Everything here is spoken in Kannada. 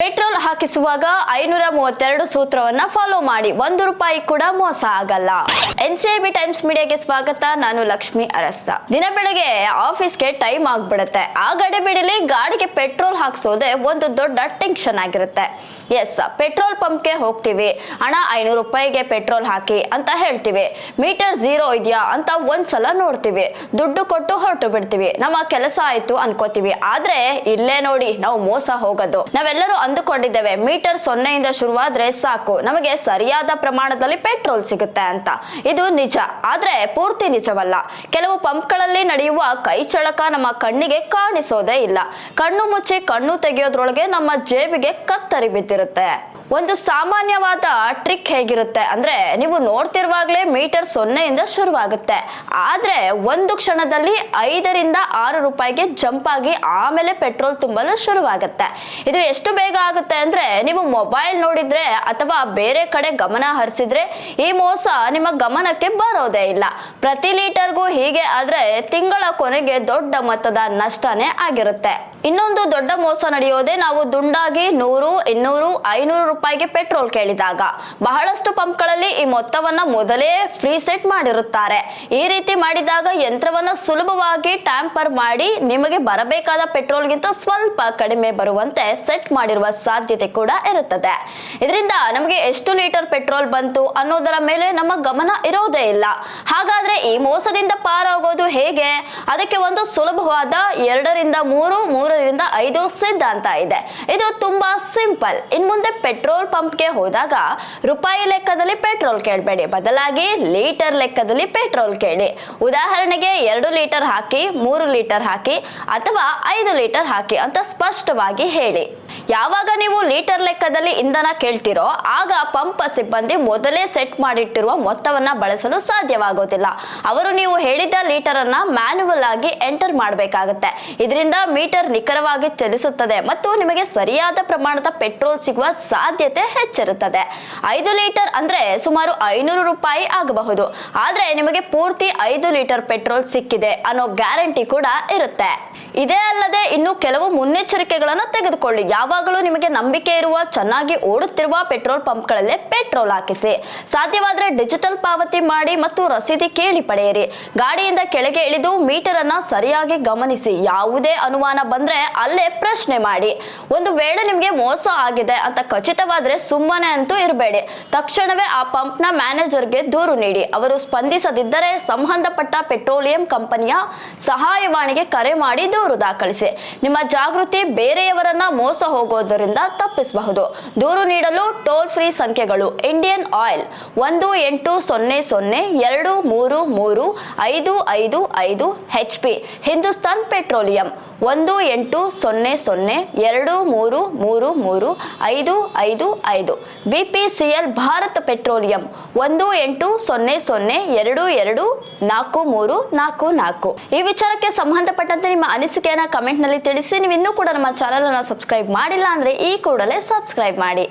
ಪೆಟ್ರೋಲ್ ಹಾಕಿಸುವಾಗ 532 ಸೂತ್ರವನ್ನ ಫಾಲೋ ಮಾಡಿ, ₹1 ಕೂಡ ಮೋಸ ಆಗಲ್ಲ. NCIB ಟೈಮ್ಸ್ ಮೀಡಿಯಾಗೆ ಸ್ವಾಗತ. ನಾನು ಲಕ್ಷ್ಮಿ ಅರಸ್ತ. ದಿನ ಬೆಳಗ್ಗೆ ಆಫೀಸ್ಗೆ ಟೈಮ್ ಆಗ್ಬಿಡುತ್ತೆ. ಆ ಗಡಿಬಿಡಿಲಿ ಗಾಡಿಗೆ ಪೆಟ್ರೋಲ್ ಹಾಕ್ಸೋದೆ ಒಂದು ದೊಡ್ಡ ಟೆನ್ಷನ್ ಆಗಿರುತ್ತೆ. ಎಸ್, ಪೆಟ್ರೋಲ್ ಪಂಪ್ಗೆ ಹೋಗ್ತೀವಿ, ಅಣ್ಣ ₹500ಗೆ ಪೆಟ್ರೋಲ್ ಹಾಕಿ ಅಂತ ಹೇಳ್ತೀವಿ. ಮೀಟರ್ ಝೀರೋ ಇದೆಯಾ ಅಂತ ಒಂದ್ಸಲ ನೋಡ್ತೀವಿ, ದುಡ್ಡು ಕೊಟ್ಟು ಹೊರಟು ಬಿಡ್ತೀವಿ, ನಮ್ಮ ಕೆಲಸ ಆಯ್ತು ಅನ್ಕೋತೀವಿ. ಆದ್ರೆ ಇಲ್ಲೇ ನೋಡಿ ನಾವು ಮೋಸ ಹೋಗೋದು. ನಾವೆಲ್ಲರೂ ಅಂದುಕೊಂಡಿದ್ದೇವೆ ಮೀಟರ್ 0ಯಿಂದ ಶುರುವಾದ್ರೆ ಸಾಕು, ನಮಗೆ ಸರಿಯಾದ ಪ್ರಮಾಣದಲ್ಲಿ ಪೆಟ್ರೋಲ್ ಸಿಗುತ್ತೆ ಅಂತ. ಇದು ನಿಜ, ಆದ್ರೆ ಪೂರ್ತಿ ನಿಜವಲ್ಲ. ಕೆಲವು ಪಂಪ್ಗಳಲ್ಲಿ ನಡೆಯುವ ಕೈ ಚಳಕ ನಮ್ಮ ಕಣ್ಣಿಗೆ ಕಾಣಿಸೋದೇ ಇಲ್ಲ. ಕಣ್ಣು ಮುಚ್ಚಿ ಕಣ್ಣು ತೆಗೆಯೋದ್ರೊಳಗೆ ನಮ್ಮ ಜೇಬಿಗೆ ಕತ್ತರಿ ಬಿದ್ದಿರುತ್ತೆ. ಒಂದು ಸಾಮಾನ್ಯವಾದ ಟ್ರಿಕ್ ಹೇಗಿರುತ್ತೆ ಅಂದ್ರೆ, ನೀವು ನೋಡ್ತಿರುವಾಗಲೇ ಮೀಟರ್ 0ಯಿಂದ ಶುರುವಾಗುತ್ತೆ, ಆದ್ರೆ ಒಂದು ಕ್ಷಣದಲ್ಲಿ ₹5ರಿಂದ6ಗೆ ಜಂಪ್ ಆಗಿ ಆಮೇಲೆ ಪೆಟ್ರೋಲ್ ತುಂಬಲು ಶುರುವಾಗುತ್ತೆ. ಇದು ಎಷ್ಟು ಬೇಗ ಆಗುತ್ತೆ ಅಂದ್ರೆ, ನೀವು ಮೊಬೈಲ್ ನೋಡಿದ್ರೆ ಅಥವಾ ಬೇರೆ ಕಡೆ ಗಮನ ಹರಿಸಿದ್ರೆ ಈ ಮೋಸ ನಿಮ್ಮ ಗಮನಕ್ಕೆ ಬರೋದೇ ಇಲ್ಲ. ಪ್ರತಿ ಲೀಟರ್ಗೂ ಹೀಗೆ ಆದ್ರೆ ತಿಂಗಳ ಕೊನೆಗೆ ದೊಡ್ಡ ಮೊತ್ತದ ನಷ್ಟನೇ ಆಗಿರುತ್ತೆ. ಇನ್ನೊಂದು ದೊಡ್ಡ ಮೋಸ ನಡೆಯೋದೇ ನಾವು ದುಂಡಾಗಿ 100, 200, ₹500ಗೆ ಪೆಟ್ರೋಲ್ ಕೇಳಿದಾಗ. ಬಹಳಷ್ಟು ಪಂಪ್ಗಳಲ್ಲಿ ಈ ಮೊತ್ತವನ್ನ ಮೊದಲೇ ಫ್ರೀ ಸೆಟ್ ಮಾಡಿರುತ್ತಾರೆ. ಈ ರೀತಿ ಮಾಡಿದಾಗ ಯಂತ್ರವನ್ನ ಸುಲಭವಾಗಿ ಟ್ಯಾಂಪರ್ ಮಾಡಿ ನಿಮಗೆ ಬರಬೇಕಾದ ಪೆಟ್ರೋಲ್ಗಿಂತ ಸ್ವಲ್ಪ ಕಡಿಮೆ ಬರುವಂತೆ ಸೆಟ್ ಮಾಡಿರುವ ಸಾಧ್ಯತೆ ಕೂಡ ಇರುತ್ತದೆ. ಇದರಿಂದ ನಮಗೆ ಎಷ್ಟು ಲೀಟರ್ ಪೆಟ್ರೋಲ್ ಬಂತು ಅನ್ನೋದರ ಮೇಲೆ ನಮ್ಮ ಗಮನ ಇರೋದೇ ಇಲ್ಲ. ಹಾಗಾದ್ರೆ ಈ ಮೋಸದಿಂದ ಪಾರಾಗೋದು ಹೇಗೆ? ಅದಕ್ಕೆ ಒಂದು ಸುಲಭವಾದ 2ರಿಂದ3, 3ರಿಂದ 5 ಸಿದ್ಧಾಂತ ಇದೆ. ಇದು ತುಂಬಾ ಸಿಂಪಲ್. ಇನ್ ಮುಂದೆ ಪೆಟ್ರೋಲ್ ಪಂಪ್ಗೆ ಹೋದಾಗ ರೂಪಾಯಿ ಲೆಕ್ಕದಲ್ಲಿ ಪೆಟ್ರೋಲ್ ಕೇಳಬೇಡಿ, ಬದಲಾಗಿ ಲೀಟರ್ ಲೆಕ್ಕದಲ್ಲಿ ಪೆಟ್ರೋಲ್ ಕೇಳಿ. ಉದಾಹರಣೆಗೆ 2 ಲೀಟರ್ ಹಾಕಿ, 3 ಲೀಟರ್ ಹಾಕಿ ಅಥವಾ 5 ಲೀಟರ್ ಹಾಕಿ ಅಂತ ಸ್ಪಷ್ಟವಾಗಿ ಹೇಳಿ. ಯಾವಾಗ ನೀವು ಲೀಟರ್ ಲೆಕ್ಕದಲ್ಲಿ ಇಂಧನ ಕೇಳ್ತಿರೋ ಆಗ ಪಂಪ್ ಸಿಬ್ಬಂದಿ ಮೊದಲೇ ಸೆಟ್ ಮಾಡಿಟ್ಟಿರುವ ಮೊತ್ತವನ್ನ ಬಳಸಲು ಸಾಧ್ಯವಾಗೋದಿಲ್ಲ. ಅವರು ನೀವು ಹೇಳಿದ ಲೀಟರ್ ಅನ್ನ ಮ್ಯಾನ್ಯುವಲ್ ಆಗಿ ಎಂಟರ್ ಮಾಡಬೇಕಾಗುತ್ತೆ. ಇದರಿಂದ ಮೀಟರ್ ನಿಖರವಾಗಿ ಚಲಿಸುತ್ತದೆ ಮತ್ತು ನಿಮಗೆ ಸರಿಯಾದ ಪ್ರಮಾಣದ ಪೆಟ್ರೋಲ್ ಸಿಗುವ ಸಾಧ್ಯತೆ ಹೆಚ್ಚಿರುತ್ತದೆ. 5 ಲೀಟರ್ ಅಂದ್ರೆ ಸುಮಾರು ₹500 ಆಗಬಹುದು, ಆದ್ರೆ ನಿಮಗೆ ಪೂರ್ತಿ 5 ಲೀಟರ್ ಪೆಟ್ರೋಲ್ ಸಿಕ್ಕಿದೆ ಅನ್ನೋ ಗ್ಯಾರಂಟಿ ಕೂಡ ಇರುತ್ತೆ. ಇದೇ ಅಲ್ಲದೆ ಇನ್ನು ಕೆಲವು ಮುನ್ನೆಚ್ಚರಿಕೆಗಳನ್ನು ತೆಗೆದುಕೊಳ್ಳಿ. ಯಾವಾಗಲೂ ನಿಮಗೆ ನಂಬಿಕೆ ಇರುವ, ಚೆನ್ನಾಗಿ ಓಡುತ್ತಿರುವ ಪೆಟ್ರೋಲ್ ಪಂಪ್ಗಳಲ್ಲೇ ಪೆಟ್ರೋಲ್ ಹಾಕಿಸಿ. ಸಾಧ್ಯವಾದ್ರೆ ಡಿಜಿಟಲ್ ಪಾವತಿ ಮಾಡಿ ಮತ್ತು ರಸೀದಿ ಕೇಳಿ ಪಡೆಯಿರಿ. ಗಾಡಿಯಿಂದ ಕೆಳಗೆ ಇಳಿದು ಮೀಟರ್ ಅನ್ನ ಸರಿಯಾಗಿ ಗಮನಿಸಿ. ಯಾವುದೇ ಅನುಮಾನ ಬಂದ್ರೆ ಅಲ್ಲೇ ಪ್ರಶ್ನೆ ಮಾಡಿ. ಒಂದು ವೇಳೆ ನಿಮ್ಗೆ ಮೋಸ ಆಗಿದೆ ಅಂತ ಖಚಿತವಾದ್ರೆ ಸುಮ್ಮನೆ ಅಂತೂ ಇರಬೇಡಿ. ತಕ್ಷಣವೇ ಆ ಪಂಪ್ನ ಮ್ಯಾನೇಜರ್ಗೆ ದೂರು ನೀಡಿ. ಅವರು ಸ್ಪಂದಿಸದಿದ್ದರೆ ಸಂಬಂಧಪಟ್ಟ ಪೆಟ್ರೋಲಿಯಂ ಕಂಪನಿಯ ಸಹಾಯವಾಣಿಗೆ ಕರೆ ಮಾಡಿ ದೂರು ದಾಖಲಿಸಿ. ನಿಮ್ಮ ಜಾಗೃತಿ ಬೇರೆಯವರನ್ನ ಮೋಸ ಹೋಗೋದರಿಂದ ತಪ್ಪಿಸಬಹುದು. ದೂರು ನೀಡಲು ಟೋಲ್ ಫ್ರೀ ಸಂಖ್ಯೆಗಳು: Indian oil 1800-233-5555, HP Hindustan petroleum 1800-233-5555, BPCL Bharat petroleum 1800-224444. ಈ ವಿಚಾರಕ್ಕೆ ಸಂಬಂಧಪಟ್ಟಂತೆ ನಿಮ್ಮ ಅನಿಸಿಕೆಯನ್ನ ಕಮೆಂಟ್ ನಲ್ಲಿ ತಿಳಿಸಿ. ನೀವು ಇನ್ನೂ ಕೂಡ ನಮ್ಮ ಚಾನೆಲ್ ಅನ್ನು ಸಬ್ಸ್ಕ್ರೈಬ್ ಮಾಡಿಲ್ಲ ಅಂದ್ರೆ ಈ ಕೂಡಲೇ ಸಬ್ಸ್ಕ್ರೈಬ್ ಮಾಡಿ.